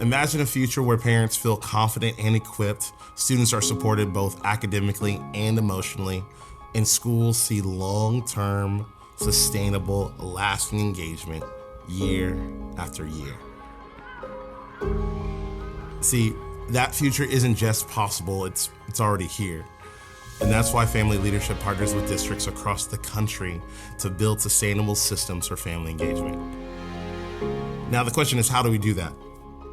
Imagine a future where parents feel confident and equipped, students are supported both academically and emotionally, and schools see long-term, sustainable, lasting engagement year after year. See, that future isn't just possible, it's already here. And that's why Family Leadership partners with districts across the country to build sustainable systems for family engagement. Now the question is, how do we do that?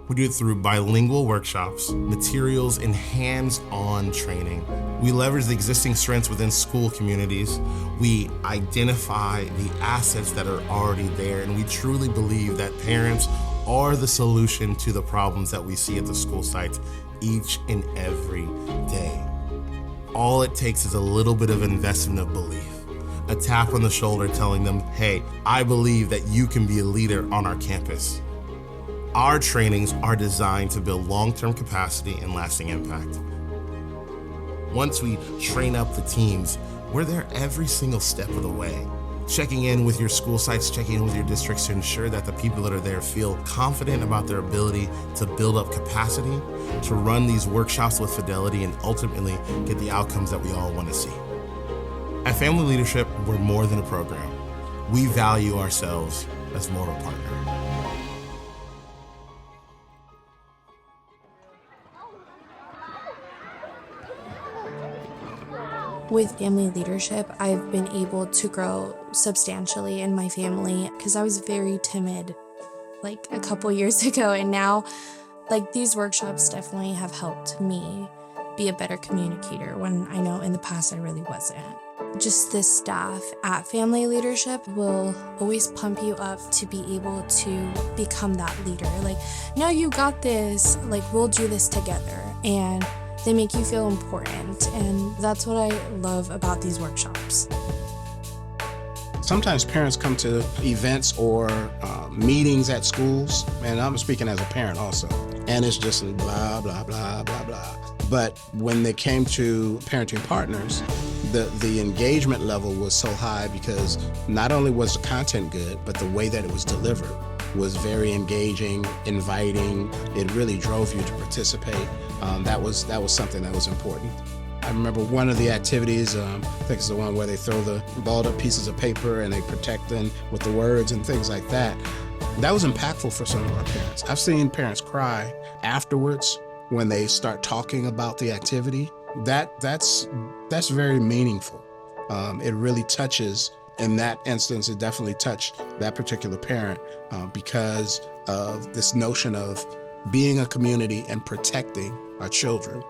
We do it through bilingual workshops, materials, and hands-on training. We leverage the existing strengths within school communities. We identify the assets that are already there, and we truly believe that parents are the solution to the problems that we see at the school sites each and every day. All it takes is a little bit of investment of belief, a tap on the shoulder telling them, hey, I believe that you can be a leader on our campus. Our trainings are designed to build long-term capacity and lasting impact. Once we train up the teams, we're there every single step of the way, checking in with your school sites, checking in with your districts to ensure that the people that are there feel confident about their ability to build up capacity, to run these workshops with fidelity, and ultimately get the outcomes that we all want to see. At Family Leadership, we're more than a program. We value ourselves as more of a partner. With Family Leadership, I've been able to grow substantially in my family because I was very timid like a couple years ago, and now these workshops definitely have helped me be a better communicator when I know in the past I really wasn't. Just the staff at Family Leadership will always pump you up to be able to become that leader. No, you got this, we'll do this together. And they make you feel important, and that's what I love about these workshops. Sometimes parents come to events or meetings at schools, and I'm speaking as a parent also, and it's just blah, blah, blah, blah, blah. But when they came to parenting partners, the engagement level was so high because not only was the content good, but the way that it was delivered was very engaging, inviting. It really drove you to participate. That was something that was important. I remember one of the activities, I think it's the one where they throw the balled up pieces of paper and they protect them with the words and things like that. That was impactful for some of our parents. I've seen parents cry afterwards when they start talking about the activity. That's very meaningful. It really touches. In that instance, it definitely touched that particular parent because of this notion of being a community and protecting our children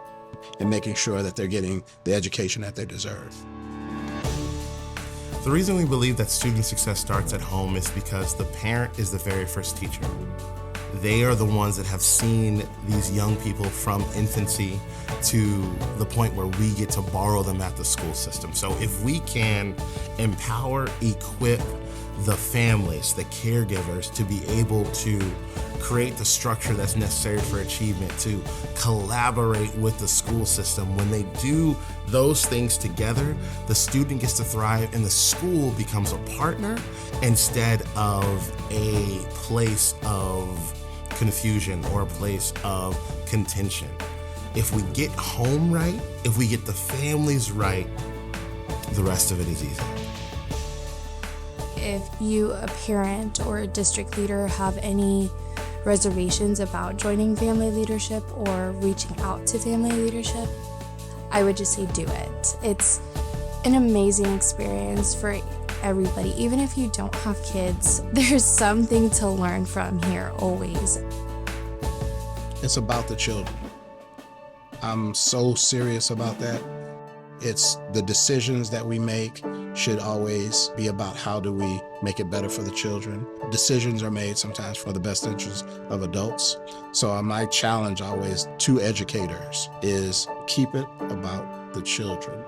and making sure that they're getting the education that they deserve. The reason we believe that student success starts at home is because the parent is the very first teacher. They are the ones that have seen these young people from infancy to the point where we get to borrow them at the school system. So if we can empower, equip the families, the caregivers to be able to create the structure that's necessary for achievement, to collaborate with the school system. When they do those things together, the student gets to thrive and the school becomes a partner instead of a place of confusion or a place of contention. If we get home right, if we get the families right, the rest of it is easy. If you, a parent or a district leader, have any reservations about joining Family Leadership or reaching out to Family Leadership, I would just say do it. It's an amazing experience for everybody. Even if you don't have kids, there's something to learn from here always. It's about the children. I'm so serious about that. It's the decisions that we make should always be about how do we make it better for the children. Decisions are made sometimes for the best interest of adults. So my challenge always to educators is keep it about the children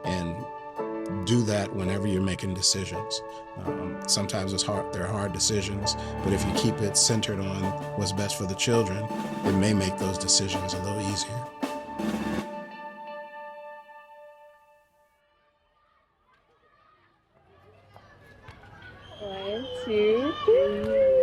and do that whenever you're making decisions. Sometimes it's hard, they're hard decisions, but if you keep it centered on what's best for the children, it may make those decisions a little easier. One, two, three.